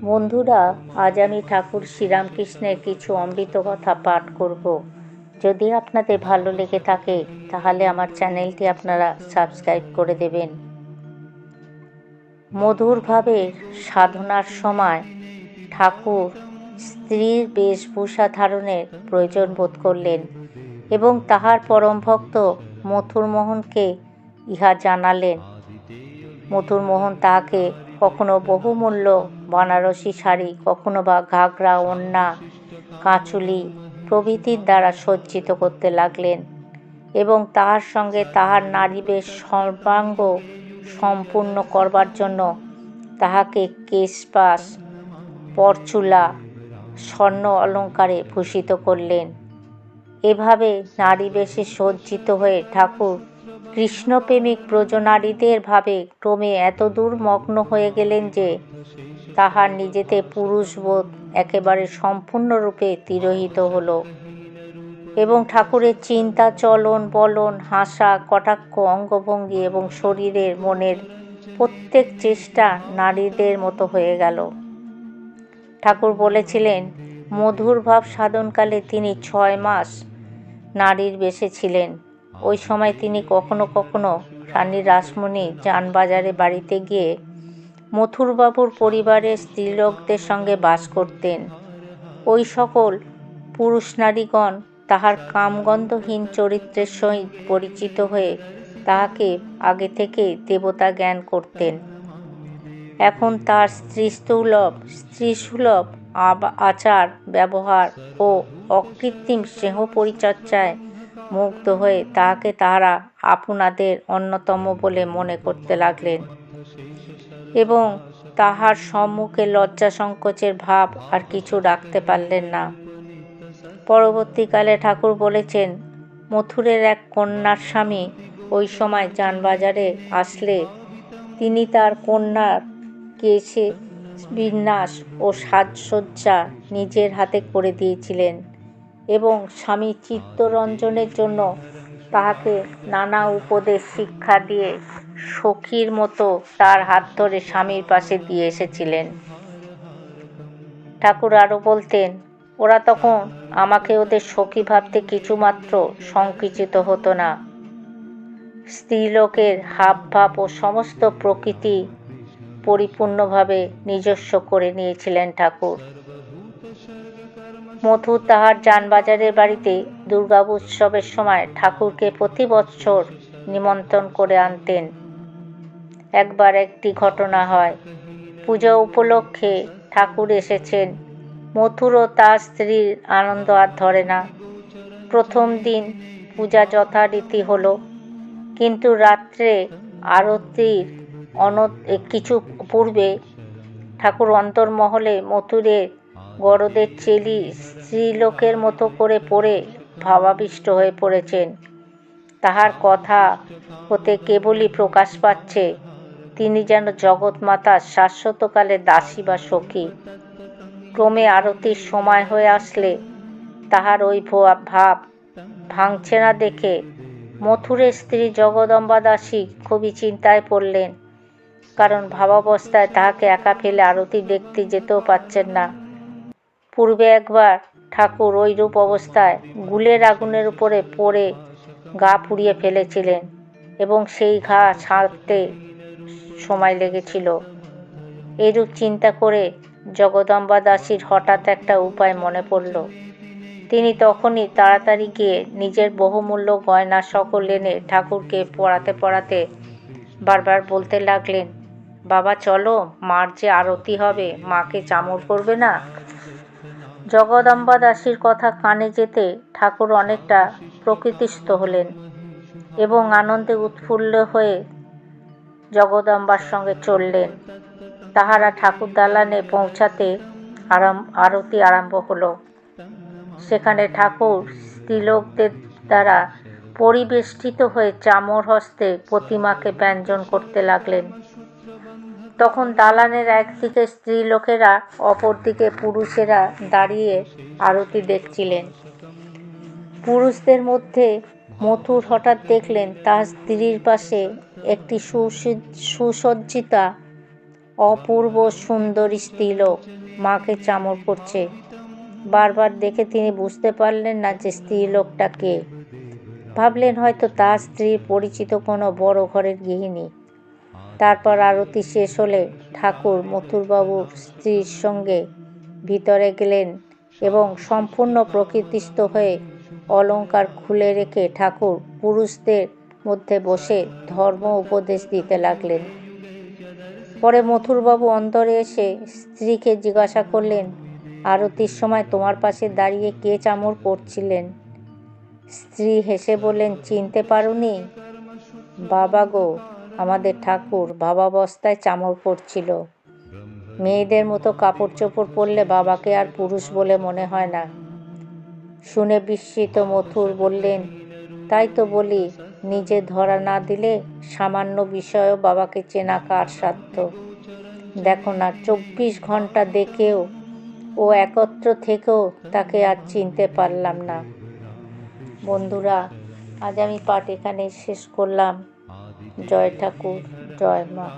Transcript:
বন্ধুরা, আজ আমি ঠাকুর শ্রীরামকৃষ্ণের কিছু অমৃত কথা পাঠ করব। যদি আপনাদের ভালো লেগে থাকে তাহলে আমার চ্যানেলটি আপনারা সাবস্ক্রাইব করে দেবেন। মধুরভাবে সাধনার সময় ঠাকুর স্ত্রীর বেশভূষা ধারণের প্রয়োজন বোধ করলেন এবং তাহার পরম ভক্ত মথুরমোহনকে ইহা জানালেন। মথুরমোহন তাহাকে কখনো বহুমূল্য বানারসি শাড়ি, কখনো বা ঘাগরা, ওড়না, কাঁচুলি প্রভৃতির দ্বারা সজ্জিত করতে লাগলেন এবং তাহার সঙ্গে তাহার নারীবেশ সর্বাঙ্গ সম্পূর্ণ করবার জন্য তাহাকে কেশপাশ, পরচুলা, স্বর্ণ অলঙ্কারে ভূষিত করলেন। এভাবে নারীবেশে সজ্জিত হয়ে ঠাকুর কৃষ্ণপ্রেমিক ব্রজনারীদের ভাবে ক্রমে এতদূর মগ্ন হয়ে গেলেন যে তাহার নিজেতে পুরুষবোধ একেবারে সম্পূর্ণরূপে তিরোহিত হল এবং ঠাকুরের চিন্তা, চলন বলন, হাসা, কটাক্ষ, অঙ্গভঙ্গি এবং শরীরের মনের প্রত্যেক চেষ্টা নারীদের মতো হয়ে গেল। ঠাকুর বলেছিলেন, মধুর ভাব সাধনকালে তিনি 6 মাস নারীর বেশে ছিলেন। ওই সময় তিনি কখনো কখনো রানী রাসমণি জানবাজারে বাড়িতে গিয়ে মথুরবাবুর পরিবারের স্ত্রীলোকদের সঙ্গে বাস করতেন। ওই সকল পুরুষ নারীগণ তাহার কামগন্ধহীন চরিত্রের সহিত পরিচিত হয়ে তাহাকে আগে থেকে দেবতা জ্ঞান করতেন। এখন তার স্ত্রীসুলভ আচার ব্যবহার ও অকৃত্রিম স্নেহ পরিচর্যায় মুগ্ধ হয়ে তাহাকে তাহারা আপনাদের অন্যতম বলে মনে করতে লাগলেন এবং তাহার সম্মুখে লজ্জা সংকোচের ভাব আর কিছু রাখতে পারলেন না। পরবর্তীকালে ঠাকুর বলেছেন, মথুরের এক কন্যার স্বামী ওই সময় জানবাজারে আসলে তিনি তার কন্যার কেশে বিন্যাস ও সাজসজ্জা নিজের হাতে করে দিয়েছিলেন এবং স্বামী চিত্তরঞ্জনের জন্য তাহাকে নানা উপদেশ শিক্ষা দিয়ে সখীর মতো তার হাত ধরে স্বামীর পাশে দিয়ে এসেছিলেন। ঠাকুর আরও বলতেন, ওরা তখন আমাকে ওদের সখী ভাবতে কিছুমাত্র সংকুচিত হতো না। স্ত্রীলোকের হাবভাব ও সমস্ত প্রকৃতি পরিপূর্ণভাবে নিজস্ব করে নিয়েছিলেন ঠাকুর। মথুর তাহার জানবাজারের বাড়িতে দুর্গোৎসবের সময় ঠাকুরকে প্রতি বৎসর নিমন্ত্রণ করে আনতেন। একবার একটি ঘটনা হয়, পূজা উপলক্ষে ঠাকুর এসেছেন। মথুর ও তার স্ত্রীর আনন্দ আর ধরে না। প্রথম দিন পূজা যথারীতি হলো, কিন্তু রাত্রে আরতির কিছু পূর্বে ঠাকুর অন্তর্মহলে মথুরের গরদের চেলি স্ত্রীলোকের মতো করে পড়ে ভাবাবিষ্ট হয়ে পড়েছেন। তাহার কথা হতে কেবলই প্রকাশ পাচ্ছে তিনি যেন জগৎমাতার শাশ্বতকালের দাসী বা সখী। ক্রমে আরতির সময় হয়ে আসলে তাহার ওই ভাব ভাঙছে না দেখে মথুরের স্ত্রী জগদম্বা দাসী খুবই চিন্তায় পড়লেন, কারণ ভাবাবস্থায় তাহাকে একা ফেলে আরতি দেখতে যেতেও পাচ্ছেন না। পূর্বে একবার ঠাকুর ওই রূপ অবস্থায় গুলের আগুনের উপরে পড়ে গা পুড়িয়ে ফেলেছিলেন এবং সেই ঘা ছাড়তে সময় লেগেছিল। এরূপ চিন্তা করে জগদম্বা দাসীর হঠাৎ একটা উপায় মনে পড়ল। তিনি তখনই তাড়াতাড়ি গিয়ে নিজের বহুমূল্য গয়না সকল এনে ঠাকুরকে পরাতে পরাতে বারবার বলতে লাগলেন, বাবা চলো, মার যে আরতি হবে, মাকে চামর করবে না। জগদম্বা দাসীর কথা কানে যেতে ঠাকুর অনেকটা প্রকৃতিস্থ হলেন এবং আনন্দে উৎফুল্ল হয়ে জগদম্বার সঙ্গে চললেন। তাহারা ঠাকুর দালানে পৌঁছাতে আরতি আরম্ভ হলো। সেখানে ঠাকুর স্ত্রীলোকদের দ্বারা পরিবেষ্টিত হয়ে চামর হস্তে প্রতিমাকে ব্যঞ্জন করতে লাগলেন। তখন দালানের একদিকে স্ত্রীলোকেরা, অপরদিকে পুরুষেরা দাঁড়িয়ে আরতি দেখছিলেন। পুরুষদের মধ্যে মথুর হঠাৎ দেখলেন তার স্ত্রীর পাশে একটি সুসজ্জিতা অপূর্ব সুন্দর স্ত্রীলোক মাকে চামর করছে। বারবার দেখে তিনি বুঝতে পারলেন না যে স্ত্রীলোকটা কে। ভাবলেন হয়তো তার স্ত্রীর পরিচিত কোনো বড় ঘরের গৃহিণী। তারপর আরতি শেষ হলে ঠাকুর মথুরবাবুর স্ত্রীর সঙ্গে ভিতরে গেলেন এবং সম্পূর্ণ প্রকৃতিস্থ হয়ে অলংকার খুলে রেখে ঠাকুর পুরুষদের মধ্যে বসে ধর্ম উপদেশ দিতে লাগলেন। পরে মথুরবাবু অন্তরে এসে স্ত্রীকে জিজ্ঞাসা করলেন, আরতির সময় তোমার পাশে দাঁড়িয়ে কে চামর করছিলেন? স্ত্রী হেসে বললেন, চিনতে পারোনি? বাবা গো, আমাদের ঠাকুর ভাবাবস্থায় চামর করছিল। মেয়েদের মতো কাপড় চোপড় পরলে বাবাকে আর পুরুষ বলে মনে হয় না। শুনে বিস্মিত মথুর বললেন, তাই তো বলি, নিজে ধরা না দিলে সামান্য বিষয়েও বাবাকে চেনা কার সাধ্য? দেখো না, 24 ঘন্টা দেখেও ও একত্র থেকেও তাকে আর চিনতে পারলাম না। বন্ধুরা, আজ আমি পাঠ এখানে শেষ করলাম। জয় ঠাকুর, জয় মা।